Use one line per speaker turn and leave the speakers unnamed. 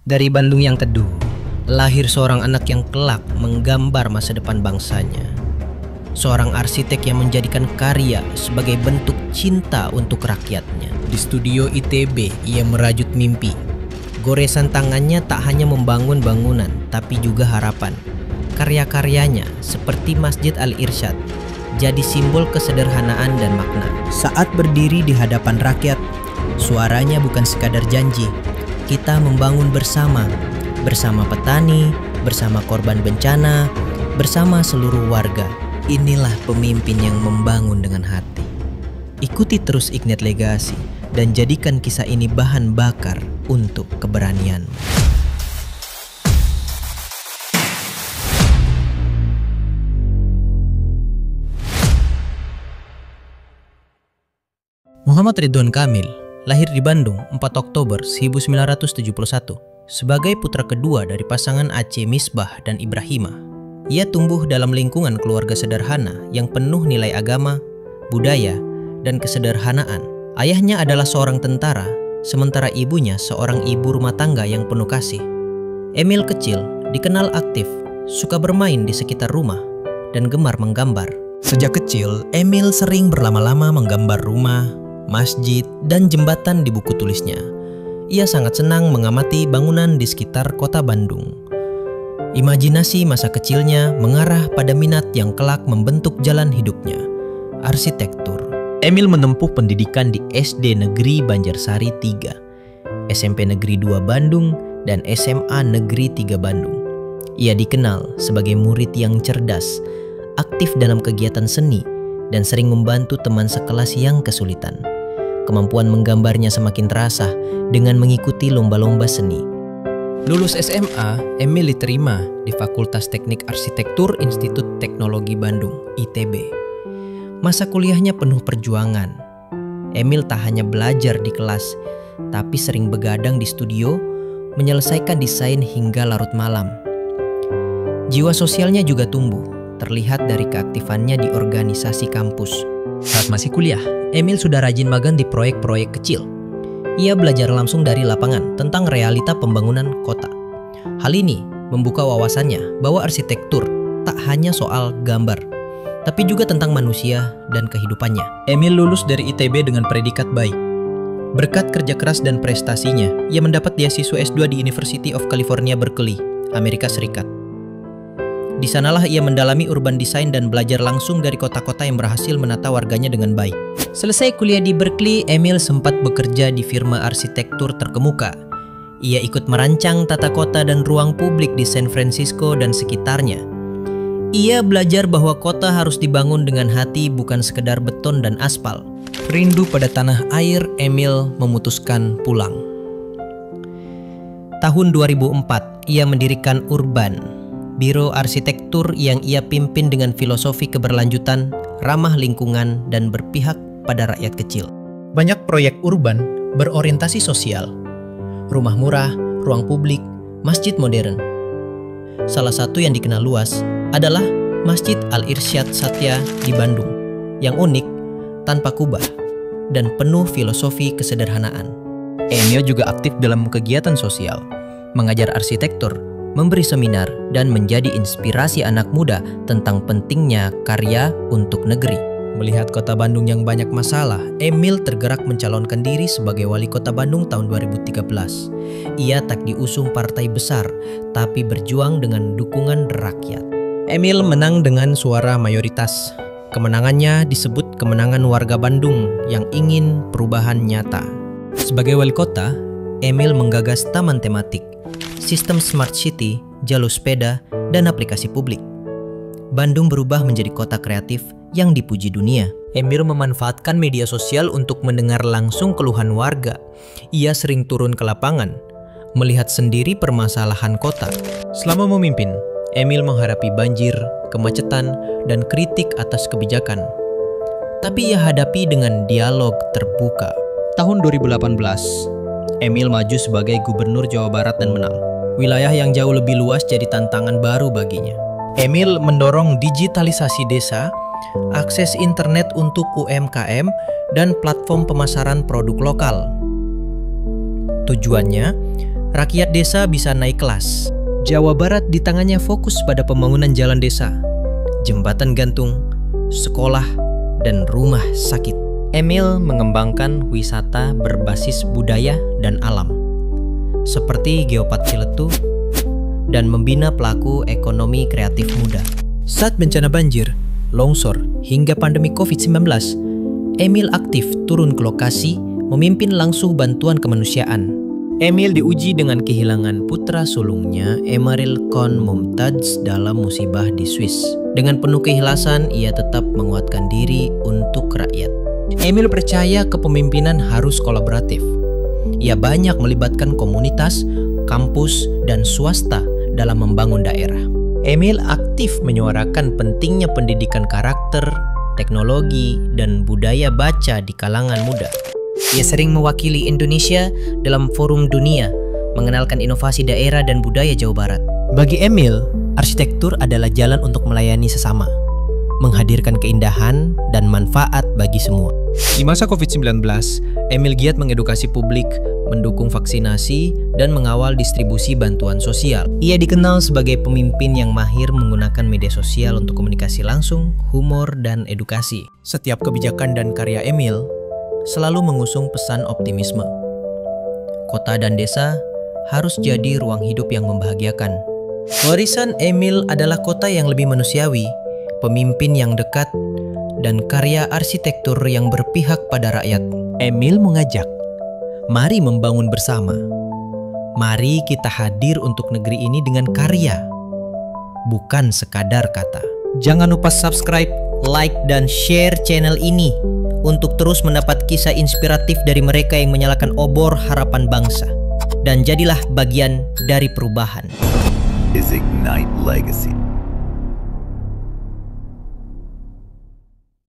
Dari Bandung yang teduh, lahir seorang anak yang kelak menggambar masa depan bangsanya. Seorang arsitek yang menjadikan karya sebagai bentuk cinta untuk rakyatnya. Di studio ITB, ia merajut mimpi. Goresan tangannya tak hanya membangun bangunan, tapi juga harapan. Karya-karyanya seperti Masjid Al-Irsyad jadi simbol kesederhanaan dan makna. Saat berdiri di hadapan rakyat, suaranya bukan sekadar janji. Kita membangun bersama petani, bersama korban bencana, bersama seluruh warga. Inilah pemimpin yang membangun dengan hati. Ikuti terus Ignite Legacy dan jadikan kisah ini bahan bakar untuk keberanian. Muhammad Ridwan Kamil lahir di Bandung 4 Oktober 1971 sebagai putra kedua dari pasangan Aceh Misbah dan Ibrahimah. Ia tumbuh dalam lingkungan keluarga sederhana yang penuh nilai agama, budaya, dan kesederhanaan. Ayahnya adalah seorang tentara, sementara ibunya seorang ibu rumah tangga yang penuh kasih. Emil kecil dikenal aktif, suka bermain di sekitar rumah, dan gemar menggambar. Sejak kecil, Emil sering berlama-lama menggambar rumah, masjid, dan jembatan di buku tulisnya. Ia sangat senang mengamati bangunan di sekitar kota Bandung. Imajinasi masa kecilnya mengarah pada minat yang kelak membentuk jalan hidupnya, arsitektur. Emil menempuh pendidikan di SD Negeri Banjarsari 3, SMP Negeri 2 Bandung, dan SMA Negeri 3 Bandung. Ia dikenal sebagai murid yang cerdas, aktif dalam kegiatan seni, dan sering membantu teman sekelas yang kesulitan. Kemampuan menggambarnya semakin terasa dengan mengikuti lomba-lomba seni. Lulus SMA, Emil diterima di Fakultas Teknik Arsitektur Institut Teknologi Bandung, ITB. Masa kuliahnya penuh perjuangan. Emil tak hanya belajar di kelas, tapi sering begadang di studio, menyelesaikan desain hingga larut malam. Jiwa sosialnya juga tumbuh, terlihat dari keaktifannya di organisasi kampus. Saat masih kuliah, Emil sudah rajin magang di proyek-proyek kecil. Ia belajar langsung dari lapangan tentang realita pembangunan kota. Hal ini membuka wawasannya bahwa arsitektur tak hanya soal gambar, tapi juga tentang manusia dan kehidupannya. Emil lulus dari ITB dengan predikat baik. Berkat kerja keras dan prestasinya, ia mendapat beasiswa S2 di University of California, Berkeley, Amerika Serikat. Di sanalah ia mendalami urban design dan belajar langsung dari kota-kota yang berhasil menata warganya dengan baik. Selesai kuliah di Berkeley, Emil sempat bekerja di firma arsitektur terkemuka. Ia ikut merancang tata kota dan ruang publik di San Francisco dan sekitarnya. Ia belajar bahwa kota harus dibangun dengan hati, bukan sekedar beton dan aspal. Rindu pada tanah air, Emil memutuskan pulang. Tahun 2004, ia mendirikan Urban, biro arsitektur yang ia pimpin dengan filosofi keberlanjutan, ramah lingkungan, dan berpihak pada rakyat kecil. Banyak proyek urban berorientasi sosial, rumah murah, ruang publik, masjid modern. Salah satu yang dikenal luas adalah Masjid Al-Irsyad Satya di Bandung, yang unik, tanpa kubah, dan penuh filosofi kesederhanaan. Emil juga aktif dalam kegiatan sosial, mengajar arsitektur, memberi seminar, dan menjadi inspirasi anak muda tentang pentingnya karya untuk negeri. Melihat kota Bandung yang banyak masalah, Emil tergerak mencalonkan diri sebagai wali kota Bandung tahun 2013. Ia tak diusung partai besar, tapi berjuang dengan dukungan rakyat. Emil menang dengan suara mayoritas. Kemenangannya disebut kemenangan warga Bandung yang ingin perubahan nyata. Sebagai wali kota, Emil menggagas taman tematik, sistem smart city, jalur sepeda, dan aplikasi publik. Bandung berubah menjadi kota kreatif yang dipuji dunia. Emil memanfaatkan media sosial untuk mendengar langsung keluhan warga. Ia sering turun ke lapangan, melihat sendiri permasalahan kota. Selama memimpin, Emil menghadapi banjir, kemacetan, dan kritik atas kebijakan. Tapi ia hadapi dengan dialog terbuka. Tahun 2018, Emil maju sebagai gubernur Jawa Barat dan menang. Wilayah yang jauh lebih luas jadi tantangan baru baginya. Emil mendorong digitalisasi desa, akses internet untuk UMKM, dan platform pemasaran produk lokal. Tujuannya, rakyat desa bisa naik kelas. Jawa Barat di tangannya fokus pada pembangunan jalan desa, jembatan gantung, sekolah, dan rumah sakit. Emil mengembangkan wisata berbasis budaya dan alam, seperti Geopark Ciletu, dan membina pelaku ekonomi kreatif muda. Saat bencana banjir, longsor, hingga pandemi COVID-19, Emil aktif turun ke lokasi, memimpin langsung bantuan kemanusiaan. Emil diuji dengan kehilangan putra sulungnya, Emeril Khan Mumtaz, dalam musibah di Swiss. Dengan penuh keikhlasan, ia tetap menguatkan diri untuk rakyat. Emil percaya kepemimpinan harus kolaboratif. Ia banyak melibatkan komunitas, kampus, dan swasta dalam membangun daerah. Emil aktif menyuarakan pentingnya pendidikan karakter, teknologi, dan budaya baca di kalangan muda. Ia sering mewakili Indonesia dalam forum dunia, mengenalkan inovasi daerah dan budaya Jawa Barat. Bagi Emil, arsitektur adalah jalan untuk melayani sesama, menghadirkan keindahan dan manfaat bagi semua. Di masa COVID-19, Emil giat mengedukasi publik, mendukung vaksinasi, dan mengawal distribusi bantuan sosial. Ia dikenal sebagai pemimpin yang mahir menggunakan media sosial untuk komunikasi langsung, humor, dan edukasi. Setiap kebijakan dan karya Emil selalu mengusung pesan optimisme. Kota dan desa harus jadi ruang hidup yang membahagiakan. Warisan Emil adalah kota yang lebih manusiawi, pemimpin yang dekat, dan karya arsitektur yang berpihak pada rakyat. Emil mengajak, mari membangun bersama. Mari kita hadir untuk negeri ini dengan karya, bukan sekadar kata. Jangan lupa subscribe, like, dan share channel ini untuk terus mendapat kisah inspiratif dari mereka yang menyalakan obor harapan bangsa. Dan jadilah bagian dari perubahan.
Is Ignite Legacy.